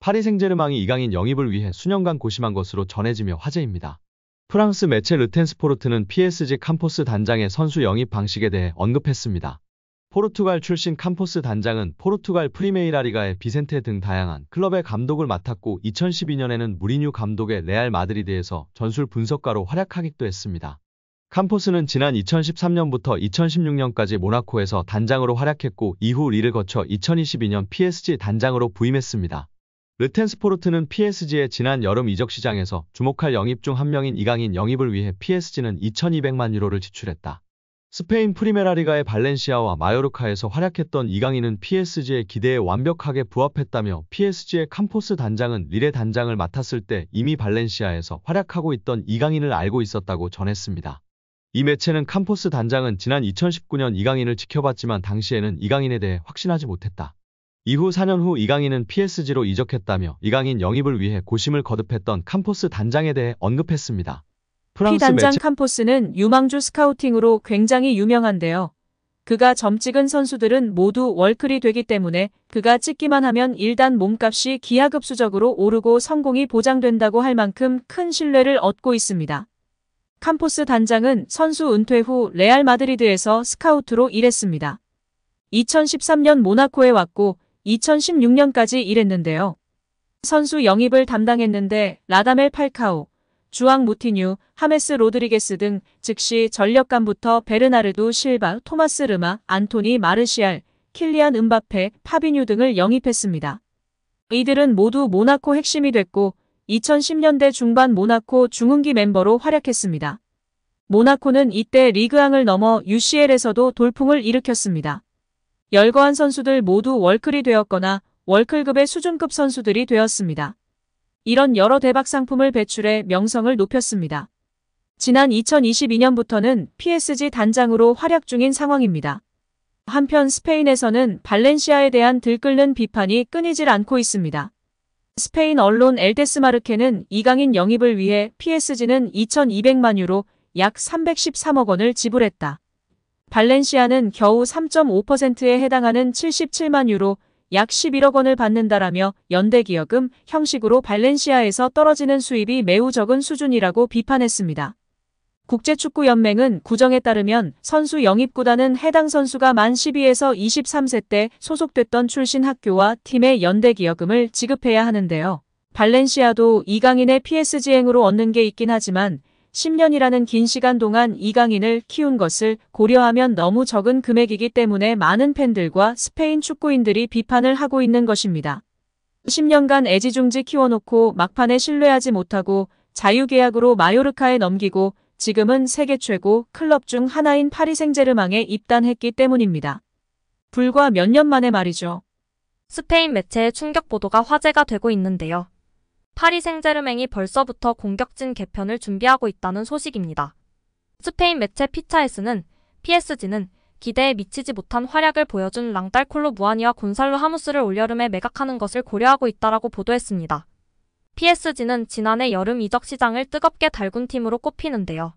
파리 생제르맹이 이강인 영입을 위해 수년간 고심한 것으로 전해지며 화제입니다. 프랑스 매체 르텐스포르트는 PSG 캄포스 단장의 선수 영입 방식에 대해 언급했습니다. 포르투갈 출신 캄포스 단장은 포르투갈 프리메이라 리가의 비센테 등 다양한 클럽의 감독을 맡았고 2012년에는 무리뉴 감독의 레알 마드리드에서 전술 분석가로 활약하기도 했습니다. 캄포스는 지난 2013년부터 2016년까지 모나코에서 단장으로 활약했고 이후 리를 거쳐 2022년 PSG 단장으로 부임했습니다. 르텐스포르트는 PSG의 지난 여름 이적 시장에서 주목할 영입 중 한 명인 이강인 영입을 위해 PSG는 2,200만 유로를 지출했다. 스페인 프리메라 리가의 발렌시아와 마요르카에서 활약했던 이강인은 PSG의 기대에 완벽하게 부합했다며 PSG의 캄포스 단장은 릴의 단장을 맡았을 때 이미 발렌시아에서 활약하고 있던 이강인을 알고 있었다고 전했습니다. 이 매체는 캄포스 단장은 지난 2019년 이강인을 지켜봤지만 당시에는 이강인에 대해 확신하지 못했다. 이후 4년 후 이강인은 PSG로 이적했다며 이강인 영입을 위해 고심을 거듭했던 캄포스 단장에 대해 언급했습니다. 피 단장 캄포스는 유망주 스카우팅으로 굉장히 유명한데요. 그가 점찍은 선수들은 모두 월클이 되기 때문에 그가 찍기만 하면 일단 몸값이 기하급수적으로 오르고 성공이 보장된다고 할 만큼 큰 신뢰를 얻고 있습니다. 캄포스 단장은 선수 은퇴 후 레알 마드리드에서 스카우트로 일했습니다. 2013년 모나코에 왔고 2016년까지 일했는데요. 선수 영입을 담당했는데 라다멜 팔카오, 주앙 무티뉴, 하메스 로드리게스 등 즉시 전력감부터 베르나르도 실바, 토마스 르마, 안토니 마르시알, 킬리안 음바페, 파비뉴 등을 영입했습니다. 이들은 모두 모나코 핵심이 됐고 2010년대 중반 모나코 중흥기 멤버로 활약했습니다. 모나코는 이때 리그앙을 넘어 UCL에서도 돌풍을 일으켰습니다. 열거한 선수들 모두 월클이 되었거나 월클급의 수준급 선수들이 되었습니다. 이런 여러 대박 상품을 배출해 명성을 높였습니다. 지난 2022년부터는 PSG 단장으로 활약 중인 상황입니다. 한편 스페인에서는 발렌시아에 대한 들끓는 비판이 끊이질 않고 있습니다. 스페인 언론 엘데스마르케는 이강인 영입을 위해 PSG는 2,200만 유로 약 313억 원을 지불했다. 발렌시아는 겨우 3.5%에 해당하는 77만 유로 약 11억 원을 받는다라며 연대기여금 형식으로 발렌시아에서 떨어지는 수입이 매우 적은 수준이라고 비판했습니다. 국제축구연맹은 구정에 따르면 선수 영입구단은 해당 선수가 만 12에서 23세 때 소속됐던 출신 학교와 팀의 연대기여금을 지급해야 하는데요. 발렌시아도 이강인의 PSG행으로 얻는 게 있긴 하지만 10년이라는 긴 시간 동안 이강인을 키운 것을 고려하면 너무 적은 금액이기 때문에 많은 팬들과 스페인 축구인들이 비판을 하고 있는 것입니다. 10년간 애지중지 키워놓고 막판에 신뢰하지 못하고 자유계약으로 마요르카에 넘기고 지금은 세계 최고 클럽 중 하나인 파리 생제르맹에 입단했기 때문입니다. 불과 몇 년 만에 말이죠. 스페인 매체의 충격 보도가 화제가 되고 있는데요. 파리 생제르맹이 벌써부터 공격진 개편을 준비하고 있다는 소식입니다. 스페인 매체 피차에스는 PSG는 기대에 미치지 못한 활약을 보여준 랑달 콜로 무아니와 곤살로 하무스를 올여름에 매각하는 것을 고려하고 있다라고 보도했습니다. PSG는 지난해 여름 이적 시장을 뜨겁게 달군 팀으로 꼽히는데요.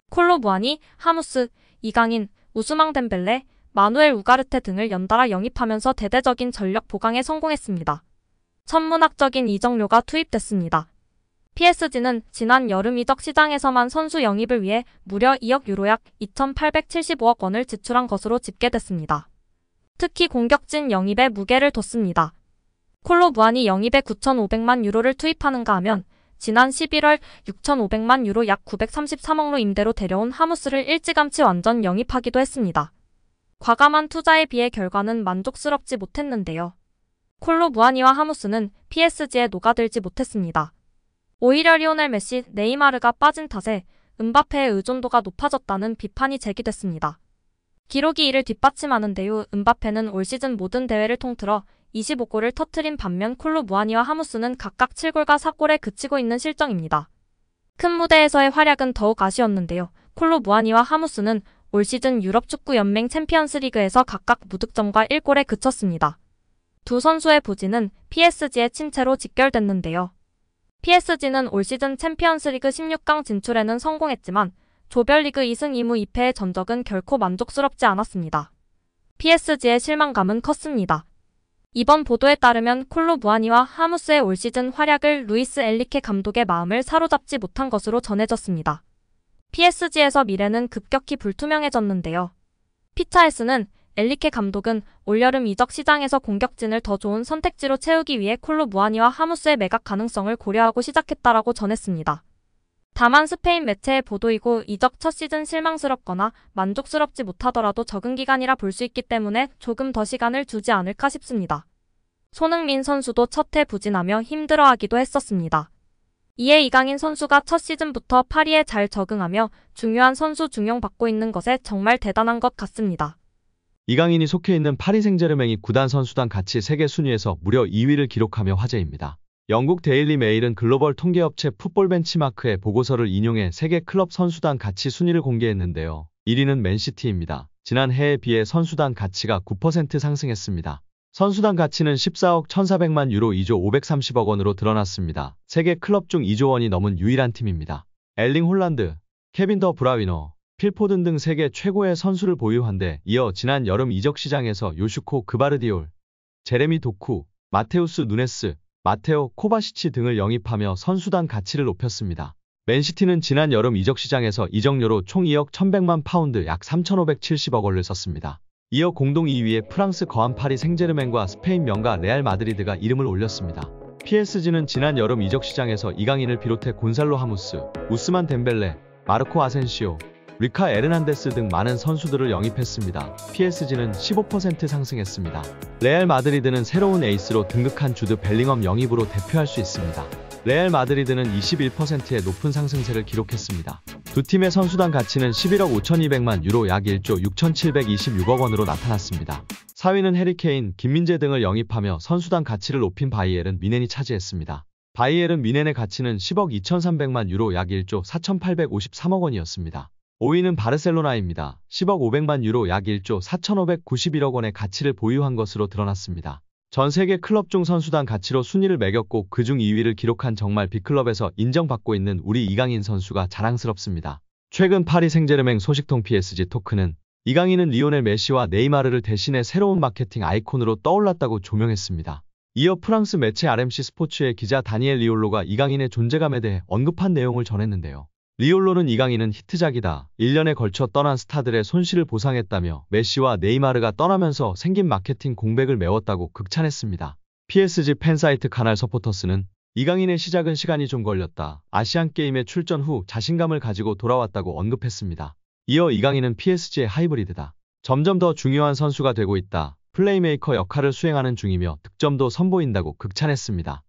콜로 무아니, 하무스, 이강인, 우스망 덴벨레, 마누엘 우가르테 등을 연달아 영입하면서 대대적인 전력 보강에 성공했습니다. 천문학적인 이적료가 투입됐습니다. PSG는 지난 여름 이적 시장에서만 선수 영입을 위해 무려 2억 유로 약 2,875억 원을 지출한 것으로 집계됐습니다. 특히 공격진 영입에 무게를 뒀습니다. 콜로 무아니 영입에 9,500만 유로를 투입하는가 하면 지난 11월 6,500만 유로 약 933억로 임대로 데려온 하무스를 일찌감치 완전 영입하기도 했습니다. 과감한 투자에 비해 결과는 만족스럽지 못했는데요. 콜로 무아니와 하무스는 PSG에 녹아들지 못했습니다. 오히려 리오넬 메시, 네이마르가 빠진 탓에 음바페의 의존도가 높아졌다는 비판이 제기됐습니다. 기록이 이를 뒷받침하는데요. 음바페는 올 시즌 모든 대회를 통틀어 25골을 터뜨린 반면 콜로 무아니와 하무스는 각각 7골과 4골에 그치고 있는 실정입니다. 큰 무대에서의 활약은 더욱 아쉬웠는데요. 콜로 무아니와 하무스는 올 시즌 유럽축구연맹 챔피언스리그에서 각각 무득점과 1골에 그쳤습니다. 두 선수의 부진은 PSG의 침체로 직결됐는데요. PSG는 올 시즌 챔피언스리그 16강 진출에는 성공했지만 조별리그 2승 2무 2패의 전적은 결코 만족스럽지 않았습니다. PSG의 실망감은 컸습니다. 이번 보도에 따르면 콜로 무아니와 하무스의 올 시즌 활약을 루이스 엔리케 감독의 마음을 사로잡지 못한 것으로 전해졌습니다. PSG에서 미래는 급격히 불투명해졌는데요. 피차에스는 엔리케 감독은 올여름 이적 시장에서 공격진을 더 좋은 선택지로 채우기 위해 콜로 무아니와 하무스의 매각 가능성을 고려하고 시작했다라고 전했습니다. 다만 스페인 매체의 보도이고 이적 첫 시즌 실망스럽거나 만족스럽지 못하더라도 적응 기간이라 볼 수 있기 때문에 조금 더 시간을 주지 않을까 싶습니다. 손흥민 선수도 첫 해 부진하며 힘들어하기도 했었습니다. 이에 이강인 선수가 첫 시즌부터 파리에 잘 적응하며 중요한 선수 중용받고 있는 것에 정말 대단한 것 같습니다. 이강인이 속해 있는 파리 생제르맹이 구단 선수단 가치 세계 순위에서 무려 2위를 기록하며 화제입니다. 영국 데일리 메일은 글로벌 통계업체 풋볼 벤치마크의 보고서를 인용해 세계 클럽 선수단 가치 순위를 공개했는데요. 1위는 맨시티입니다. 지난 해에 비해 선수단 가치가 9% 상승했습니다. 선수단 가치는 14억 1,400만 유로 2조 530억 원으로 드러났습니다. 세계 클럽 중 2조 원이 넘은 유일한 팀입니다. 엘링 홀란드, 케빈 더 브라위너, 필 포든 등 세계 최고의 선수를 보유한데 이어 지난 여름 이적 시장에서 요슈코 그바르디올, 제레미 도쿠, 마테우스 누네스, 마테오 코바시치 등을 영입하며 선수단 가치를 높였습니다. 맨시티는 지난 여름 이적 시장에서 이적료로 총 2억 1,100만 파운드 약 3,570억 원을 썼습니다. 이어 공동 2위에 프랑스 거한 파리 생제르맹과 스페인 명가 레알 마드리드가 이름을 올렸습니다. PSG는 지난 여름 이적 시장에서 이강인을 비롯해 곤살로 하무스, 우스만 덴벨레, 마르코 아센시오, 리카 에르난데스 등 많은 선수들을 영입했습니다. PSG는 15% 상승했습니다. 레알 마드리드는 새로운 에이스로 등극한 주드 벨링엄 영입으로 대표할 수 있습니다. 레알 마드리드는 21%의 높은 상승세를 기록했습니다. 두 팀의 선수단 가치는 11억 5,200만 유로 약 1조 6,726억 원으로 나타났습니다. 4위는 해리케인, 김민재 등을 영입하며 선수단 가치를 높인 바이에른 뮌헨이 차지했습니다. 바이에른 뮌헨의 가치는 10억 2,300만 유로 약 1조 4,853억 원이었습니다. 5위는 바르셀로나입니다. 10억 500만 유로 약 1조 4,591억 원의 가치를 보유한 것으로 드러났습니다. 전 세계 클럽 중 선수단 가치로 순위를 매겼고 그중 2위를 기록한 정말 빅클럽에서 인정받고 있는 우리 이강인 선수가 자랑스럽습니다. 최근 파리 생제르맹 소식통 PSG 토크는 이강인은 리오넬 메시와 네이마르를 대신해 새로운 마케팅 아이콘으로 떠올랐다고 조명했습니다. 이어 프랑스 매체 RMC 스포츠의 기자 다니엘 리올로가 이강인의 존재감에 대해 언급한 내용을 전했는데요. 리올로는 이강인은 히트작이다. 1년에 걸쳐 떠난 스타들의 손실을 보상했다며 메시와 네이마르가 떠나면서 생긴 마케팅 공백을 메웠다고 극찬했습니다. PSG 팬사이트 카날 서포터스는 이강인의 시작은 시간이 좀 걸렸다. 아시안게임에 출전 후 자신감을 가지고 돌아왔다고 언급했습니다. 이어 이강인은 PSG의 하이브리드다. 점점 더 중요한 선수가 되고 있다. 플레이메이커 역할을 수행하는 중이며 득점도 선보인다고 극찬했습니다.